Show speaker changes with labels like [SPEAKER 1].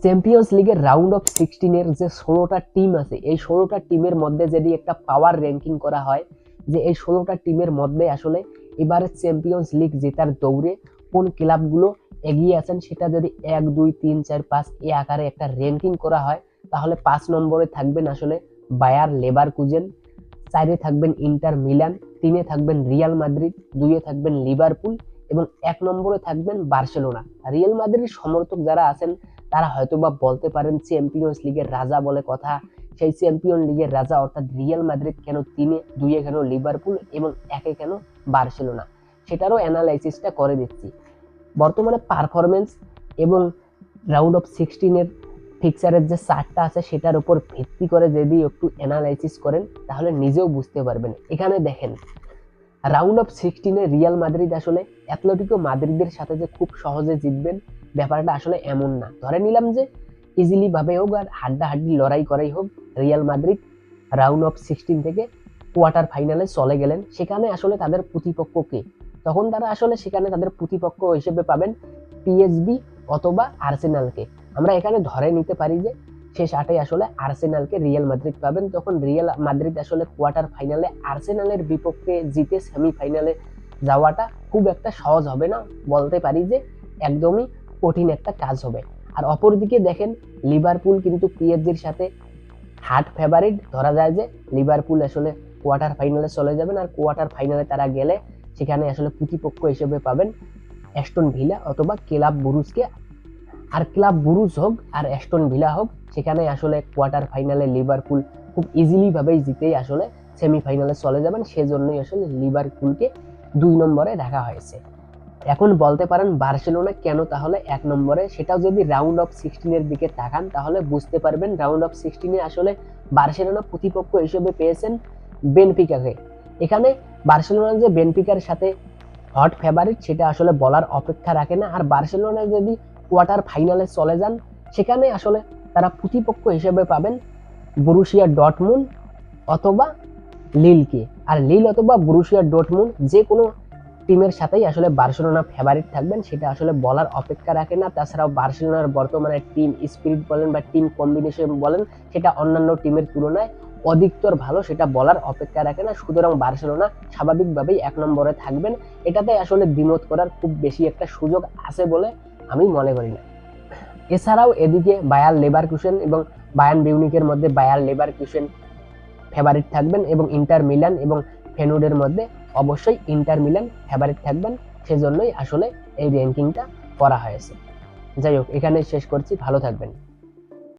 [SPEAKER 1] Champions লিগের round of 16-এর যে 16টা team আছে, এই 16টা টিমের মধ্যে যদি একটা পাওয়ার র্যাঙ্কিং করা হয় যে এই 16টা টিমের মধ্যে আসলে এবারে চ্যাম্পিয়ন্স লিগ জেতার দৌড়ে কোন ক্লাবগুলো এগিয়ে আছেন, সেটা যদি 1 2 3 4 5 এই আকারে একটা র্যাঙ্কিং করা হয়, তাহলে 5 নম্বরে থাকবেন আসলে বায়ার লেভারকুজেন, 4-এ থাকবেন ইন্টার মিলান, 3-এ থাকবেন রিয়াল মাদ্রিদ, 2-এ থাকবেন লিভারপুল এবং 1 নম্বরে থাকবেন বার্সেলোনা। রিয়াল মাদ্রিদের সমর্থক যারা আছেন তারা হয়তোবা বলতে পারেন চ্যাম্পিয়ন্স লিগের রাজা বলে কথা, সেই চ্যাম্পিয়ন লিগের রাজা অর্থাৎ রিয়াল মাদ্রিদ কেন 3-এ, 2-এ কেন লিভারপুল এবং 1-এ কেন বার্সেলোনা, সেটারও অ্যানালাইসিসটা করে দিচ্ছি। বর্তমানে পারফরমেন্স এবং রাউন্ড অফ 16-এর ফিক্সারের যে চার্টটা আছে সেটার উপর ভিত্তি করে যদি একটু অ্যানালাইসিস করেন তাহলে নিজেও বুঝতে পারবেন। এখানে দেখেন রাউন্ড অফ 16-এ রিয়াল মাদ্রিদ আসলে অ্যাটলেটিকো মাদ্রিদের সাথে যে খুব সহজে জিতবেন ব্যাপারটা আসলে এমন না। ধরে নিলাম যে ইজিলি ভাবে হোক আর হাড্ডাহাড্ডি লড়াই করাই হোক, রিয়াল মাদ্রিদ রাউন্ড অফ 16 থেকে কোয়ার্টার ফাইনালে চলে গেলেন, সেখানে আসলে তাদের প্রতিপক্ষকে তখন তারা আসলে সেখানে তাদের প্রতিপক্ষ হিসেবে পাবেন পিএসবি অথবা আর্সেনালকে। আমরা এখানে ধরে নিতে পারি যে শেষ 8-এ আসলে আর্সেনালকে রিয়াল মাদ্রিদ পাবেন, তখন রিয়াল মাদ্রিদ আসলে কোয়ার্টার ফাইনালে আর্সেনালের বিপক্ষে জিতে সেমিফাইনালে যাওয়াটা খুব একটা সহজ হবে না, বলতে পারি যে একদমই কঠিন একটা কাজ হবে। আর অপরদিকে দেখেন লিভারপুল কিন্তু পিএসজির সাথে হার্ড ফেভারিট, ধরা যায় যে লিভারপুল আসলে কোয়ার্টার ফাইনালে চলে যাবেন, আর কোয়ার্টার ফাইনালে তারা গেলে সেখানে আসলে প্রতিপক্ষ হিসেবে পাবেন অ্যাস্টন ভিলা অথবা ক্লাব বুরুজকে। আর ক্লাব বুরুজ হোক আর অ্যাস্টন ভিলা হোক, সেখানে আসলে কোয়ার্টার ফাইনালে লিভারপুল খুব ইজিলি ভাবেই জিতেই আসলে সেমিফাইনালে চলে যাবেন, সেজন্যই আসলে লিভারপুলকে 2 নম্বরে রাখা হয়েছে। এখন বলতে পারেন বার্সেলোনা কেন তাহলে 1 নম্বরে, সেটাও যদি রাউন্ড অফ 16-এর দিকে তাকান তাহলে বুঝতে পারবেন। রাউন্ড অফ 16-এ আসলে বার্সেলোনা প্রতিপক্ষ হিসেবে পেয়েছেন বেনফিকাকে। এখানে বার্সেলোনা যে বেনফিকার সাথে হট ফেভারিট সেটা আসলে বলার অপেক্ষা রাখে না। আর বার্সেলোনা যদি কোয়ার্টার ফাইনালে চলে যান, সেখানে আসলে তারা প্রতিপক্ষ হিসেবে পাবেন বরুসিয়া ডর্টমুন্ড অথবা লিলকে। আর লিল অথবা বরুসিয়া ডর্টমুন্ড যে কোনো টিমের সাথেই আসলে বার্সেলোনা ফেভারিট থাকবেন, সেটা আসলে বলার অপেক্ষা রাখে না। তাছাড়াও বার্সেলোনার বর্তমানে টিম স্পিরিট বলেন বা টিম কম্বিনেশন বলেন, সেটা অন্যান্য টিমের তুলনায় অধিকতর ভালো, সেটা বলার অপেক্ষা রাখে না। সুতরাং বার্সেলোনা স্বাভাবিকভাবেই 1 নম্বরে থাকবেন, এটাতে আসলে দ্বিমত করার খুব বেশি একটা সুযোগ আছে বলে আমি মনে করি না। এছাড়াও এদিকে বায়ার লেভারকুসেন এবং বায়ার্ন মিউনিখের মধ্যে বায়ার লেভারকুসেন ফেভারিট থাকবেন এবং ইন্টার মিলান এবং ফেনুডের মধ্যে অবশ্যই ইন্টার মিলান ফেভারিট থাকবেন, সেজন্যই আসলে এই র্যাঙ্কিংটা করা হয়েছে। যাই হোক, এখানে শেষ করছি, ভালো থাকবেন।